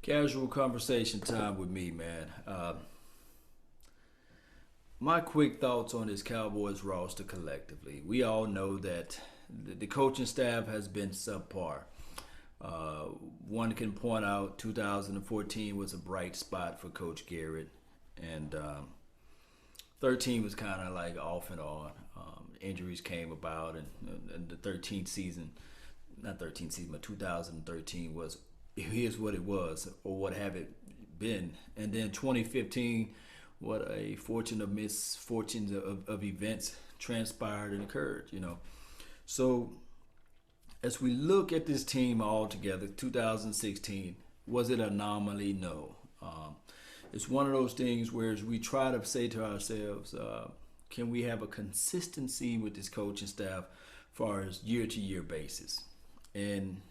Casual conversation time with me, man. My quick thoughts on this Cowboys roster collectively. We all know that the coaching staff has been subpar. Uh, One can point out 2014 was a bright spot for Coach Garrett, and 13 was kind of like off and on. Injuries came about, and the 13th season, not 13th season, but 2013 was here's what it was, or what have it been. And then 2015, what a fortune of misfortunes of events transpired and occurred. So as we look at this team all together, 2016, was it an anomaly? No. It's one of those things where we try to say to ourselves, can we have a consistency with this coaching staff as far as year to year basis? And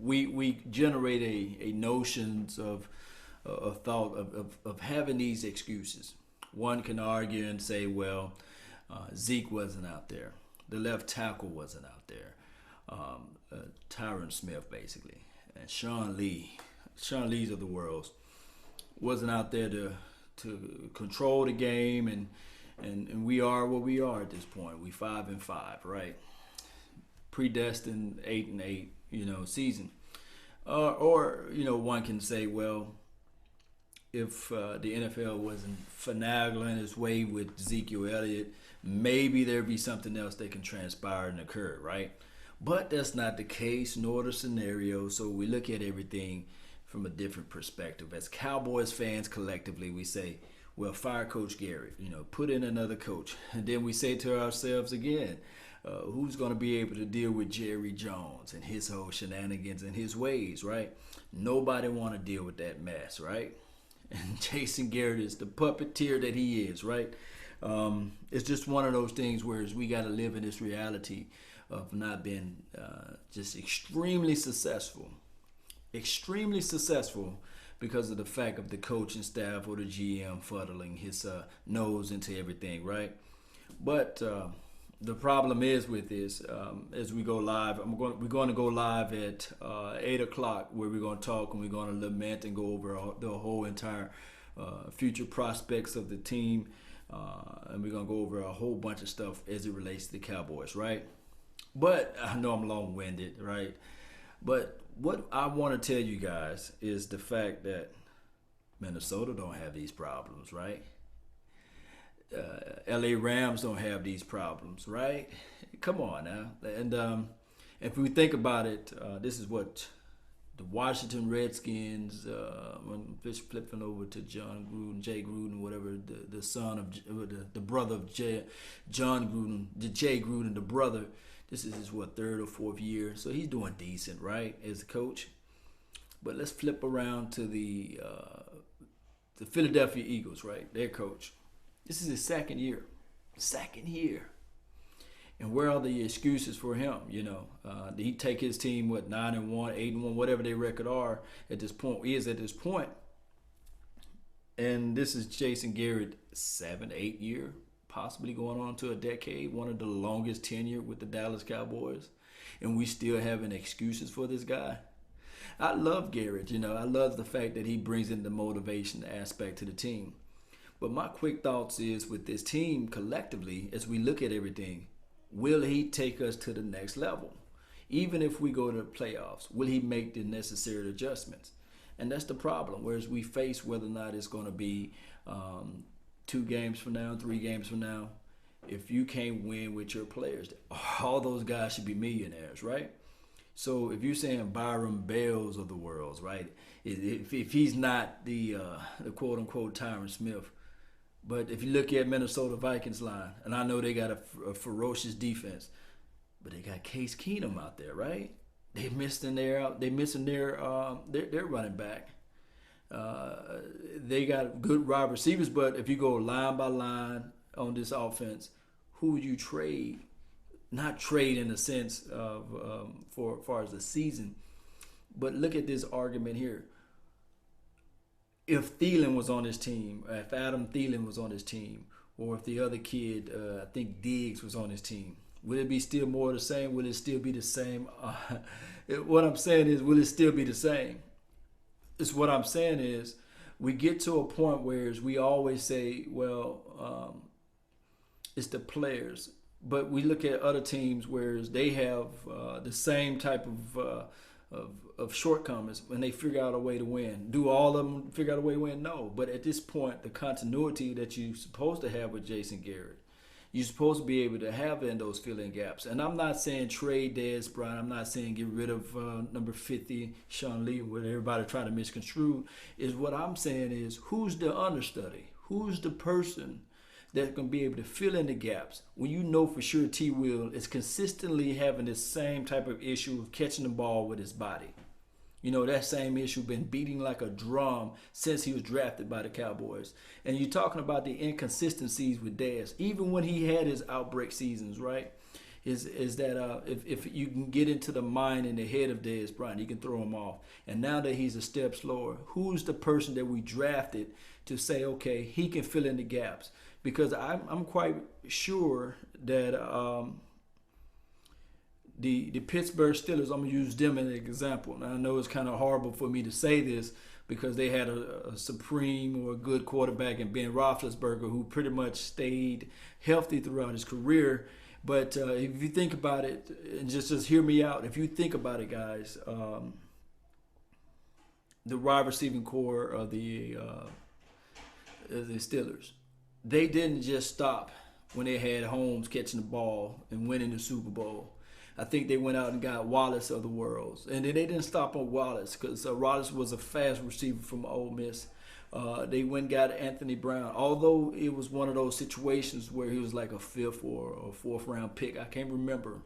we generate a notions of a thought of having these excuses. One can argue and say, well, Zeke wasn't out there. The left tackle wasn't out there. Tyron Smith, basically, and Sean Lee's of the world wasn't out there to control the game, and we are what we are at this point. We 5-5, right? Predestined 8-8, season. Or one can say, well, if the NFL wasn't finagling its way with Ezekiel Elliott, maybe there'd be something else that can transpire and occur, right? But that's not the case, nor the scenario. So we look at everything from a different perspective. As Cowboys fans collectively, we say, well, fire Coach Garrett, put in another coach. And then we say to ourselves again, who's going to be able to deal with Jerry Jones and his whole shenanigans and his ways, right? Nobody want to deal with that mess, right? And Jason Garrett is the puppeteer that he is, right? It's just one of those things where we got to live in this reality of not being just extremely successful because of the fact of the coaching staff or the GM fuddling his nose into everything, right? But the problem is with this, as we go live, we're going to go live at 8 o'clock, where we're going to talk and we're going to lament and go over the whole entire future prospects of the team. And we're going to go over a whole bunch of stuff as it relates to the Cowboys, right? But I know I'm long-winded, right? But what I want to tell you guys is the fact that Minnesota don't have these problems, right? LA Rams don't have these problems, right? Come on now. And if we think about it, this is what the Washington Redskins, when Fish flipping over to John Gruden, Jay Gruden, whatever, the son of the brother of John Gruden, Jay Gruden, the brother. This is his third or fourth year, so he's doing decent, right, as a coach. But let's flip around to the Philadelphia Eagles, right? Their coach. This is his second year. And where are the excuses for him? Did he take his team 9-1, 8-1, whatever their record are at this point? And this is Jason Garrett, 7-8 year, possibly going on to a decade, one of the longest tenure with the Dallas Cowboys, and we still having excuses for this guy. I love Garrett. I love the fact that he brings in the motivation aspect to the team. But my quick thoughts is with this team collectively, as we look at everything, will he take us to the next level? Even if we go to the playoffs, will he make the necessary adjustments? And that's the problem, whereas we face whether or not it's going to be 2 games from now, 3 games from now. If you can't win with your players, all those guys should be millionaires, right? So if you're saying Byron Bells of the world, right? If he's not the quote unquote Tyron Smith, but if you look at Minnesota Vikings line, and I know they got a ferocious defense, but they got Case Keenum out there, right? They missing their running back. They got good wide receivers, but if you go line by line on this offense, who would you trade? Not trade in the sense of for as far as the season, but look at this argument here. If Thielen was on his team, if Adam Thielen was on his team, or if the other kid, I think Diggs was on his team, would it be still more of the same? Will it still be the same? What I'm saying is, will it still be the same? It's what I'm saying is we get to a point where we always say, well, it's the players. But we look at other teams where they have the same type of shortcomings when they figure out a way to win. Do all of them figure out a way to win? No. But at this point, the continuity that you're supposed to have with Jason Garrett, you're supposed to be able to have in those filling gaps. And I'm not saying trade Dez Bryant. I'm not saying get rid of number 50, Sean Lee, what everybody try to misconstrue. Is what I'm saying is who's the understudy? Who's the person that's going to be able to fill in the gaps when you know for sure T. Will is consistently having the same type of issue of catching the ball with his body. You know, that same issue been beating like a drum since he was drafted by the Cowboys. And you're talking about the inconsistencies with Dez. Even when he had his outbreak seasons, right? Is that if you can get into the mind and the head of Dez Bryant, he can throw him off. And now that he's a step slower, who's the person that we drafted to say, okay, he can fill in the gaps? Because I'm quite sure that the Pittsburgh Steelers, I'm going to use them as an example. Now, I know it's kind of horrible for me to say this because they had a supreme or a good quarterback in Ben Roethlisberger who pretty much stayed healthy throughout his career. But if you think about it, and just hear me out, if you think about it, guys, the wide receiving core of the Steelers, they didn't just stop when they had Holmes catching the ball and winning the Super Bowl. I think they went out and got Wallace of the world. And then they didn't stop on Wallace because Wallace was a fast receiver from Ole Miss. They went and got Anthony Brown. Although it was one of those situations where he was like a fifth or a fourth round pick. I can't remember.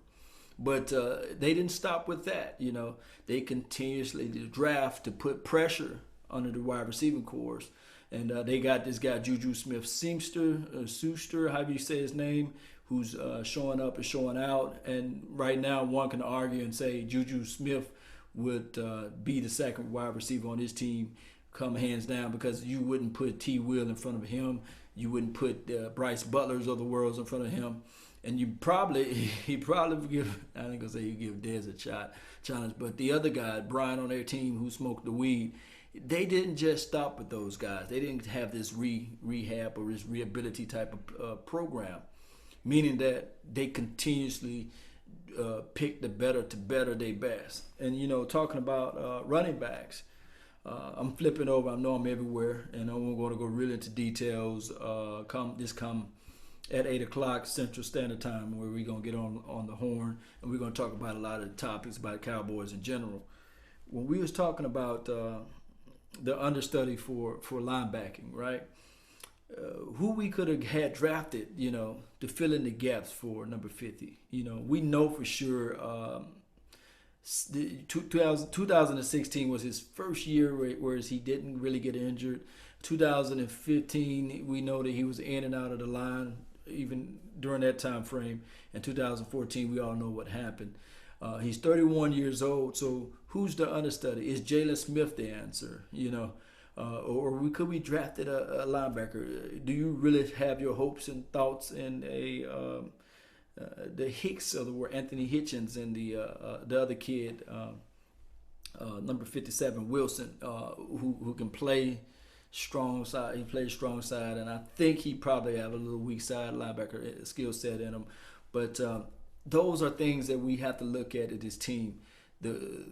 But they didn't stop with that. You know, they continuously draft to put pressure under the wide receiving cores. And they got this guy, Juju Smith-Schuster, however you say his name, who's showing up and showing out. And right now, one can argue and say Juju Smith would be the second wide receiver on this team, come hands down, because you wouldn't put T. Will in front of him. You wouldn't put Bryce Butler's of the world in front of him. And he probably would give, I ain't gonna say you give Dez a challenge, but the other guy, Brian on their team who smoked the weed, they didn't just stop with those guys. They didn't have this rehab or this rehability type of program, meaning that they continuously pick the better to better their best. And, you know, talking about running backs, I'm flipping over. I know I'm everywhere, and I'm going to go really into details. Come at 8 o'clock Central Standard Time, where we're going to get on the horn, and we're going to talk about a lot of topics about Cowboys in general. When we was talking about the understudy for linebacking, right? Who we could have had drafted, you know, to fill in the gaps for number 50. You know, we know for sure 2016 was his first year where he didn't really get injured. 2015, we know that he was in and out of the line even during that time frame. And 2014, we all know what happened. He's 31 years old, so who's the understudy? Is Jalen Smith the answer? You know, or could we drafted a linebacker? Do you really have your hopes and thoughts in the Hicks of the world, Anthony Hitchens, and the other kid, number 57, Wilson, who can play strong side? He plays strong side, and I think he probably have a little weak side linebacker skill set in him, but. Those are things that we have to look at this team, the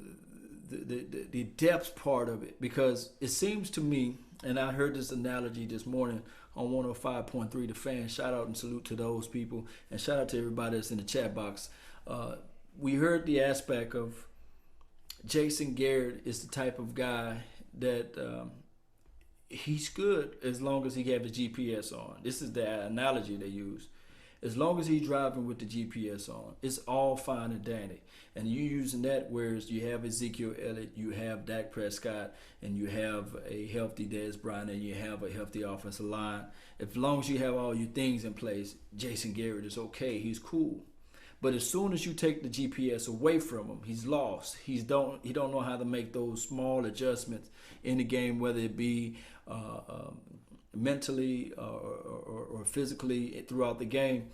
depth part of it, because it seems to me, and I heard this analogy this morning on 105.3 The Fan. Shout out and salute to those people, and shout out to everybody that's in the chat box. We heard the aspect of Jason Garrett is the type of guy that he's good as long as he have the GPS on. This is the analogy they use. As long as he's driving with the GPS on, it's all fine and dandy. And you using that, whereas you have Ezekiel Elliott, you have Dak Prescott, and you have a healthy Dez Bryant, and you have a healthy offensive line. As long as you have all your things in place, Jason Garrett is okay. He's cool. But as soon as you take the GPS away from him, he's lost. He don't know how to make those small adjustments in the game, whether it be mentally or physically throughout the game.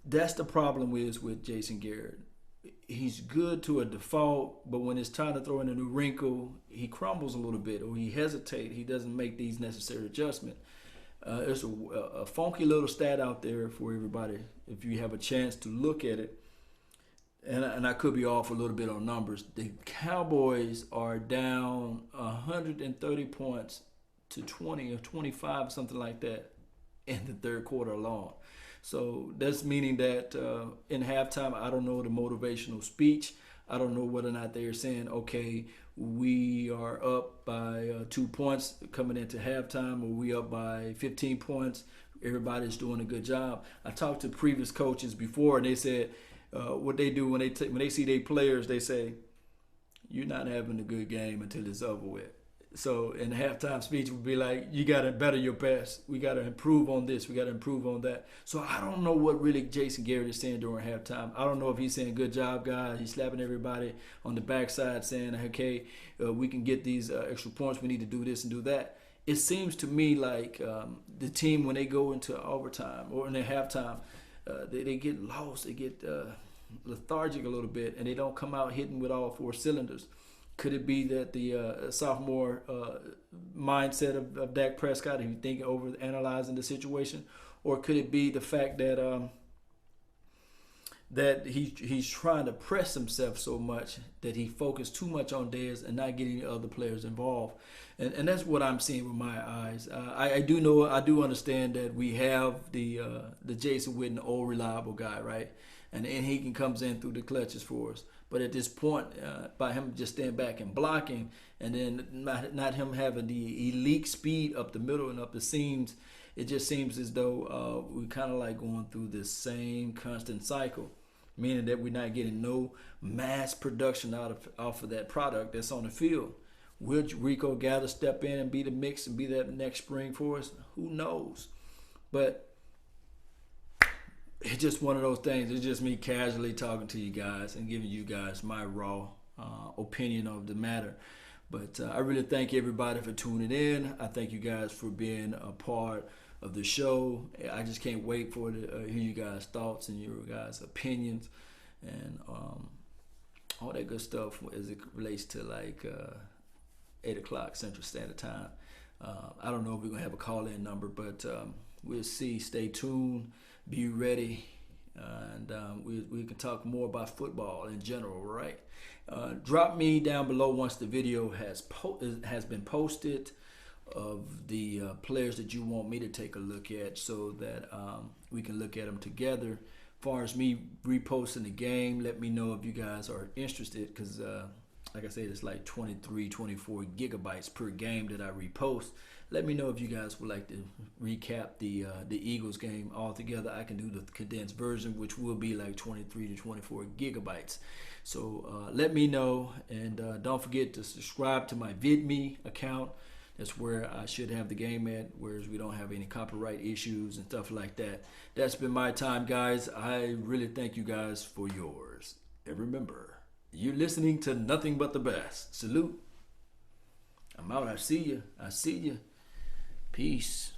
That's the problem with Jason Garrett. he's good to a default, but when it's time to throw in a new wrinkle, he crumbles a little bit, or he hesitates. He doesn't make these necessary adjustments. There's a funky little stat out there for everybody if you have a chance to look at it. And I could be off a little bit on numbers. The Cowboys are down 130 points to 20 or 25, something like that, in the third quarter alone. So that's meaning that in halftime, I don't know the motivational speech. I don't know whether or not they're saying, okay, we are up by 2 points coming into halftime, or we up by 15 points. Everybody's doing a good job. I talked to previous coaches before, and they said what they do when they see their players, they say, you're not having a good game until it's over with. So in the halftime speech would be like, you got to better your best. We got to improve on this. We got to improve on that. So I don't know what really Jason Garrett is saying during halftime. I don't know if he's saying, good job, guys. He's slapping everybody on the backside saying, okay, we can get these extra points. We need to do this and do that. It seems to me like the team, when they go into overtime or in their halftime, they get lost. They get lethargic a little bit, and they don't come out hitting with all four cylinders. Could it be that the sophomore mindset of Dak Prescott, he's thinking over analyzing the situation, or could it be the fact that that he's trying to press himself so much that he focused too much on Dez and not getting the other players involved? And that's what I'm seeing with my eyes. I do understand that we have the Jason Witten, old reliable guy, right? And he comes in through the clutches for us. But at this point, by him just standing back and blocking, and then not him having the elite speed up the middle and up the seams, it just seems as though we're kind of like going through this same constant cycle, meaning that we're not getting no mass production off of that product that's on the field. Will Rico Gathers step in and be the mix and be that next spring for us? Who knows? But it's just one of those things. It's just me casually talking to you guys and giving you guys my raw opinion of the matter. But I really thank everybody for tuning in. I thank you guys for being a part of the show. I just can't wait for to hear you guys' thoughts and your guys' opinions and all that good stuff as it relates to like 8 o'clock Central Standard Time. I don't know if we're going to have a call-in number, but we'll see. Stay tuned. Be ready. And we can talk more about football in general, right? Drop me down below once the video has been posted of the players that you want me to take a look at so that we can look at them together. As far as me reposting the game, let me know if you guys are interested because like I said, it's like 23, 24 gigabytes per game that I repost. Let me know if you guys would like to recap the Eagles game all together. I can do the condensed version, which will be like 23 to 24 gigabytes. So let me know, and don't forget to subscribe to my VidMe account. That's where I should have the game at, whereas we don't have any copyright issues and stuff like that. That's been my time, guys. I really thank you guys for yours. And remember, you're listening to nothing but the best. Salute. I'm out. I see you. Peace.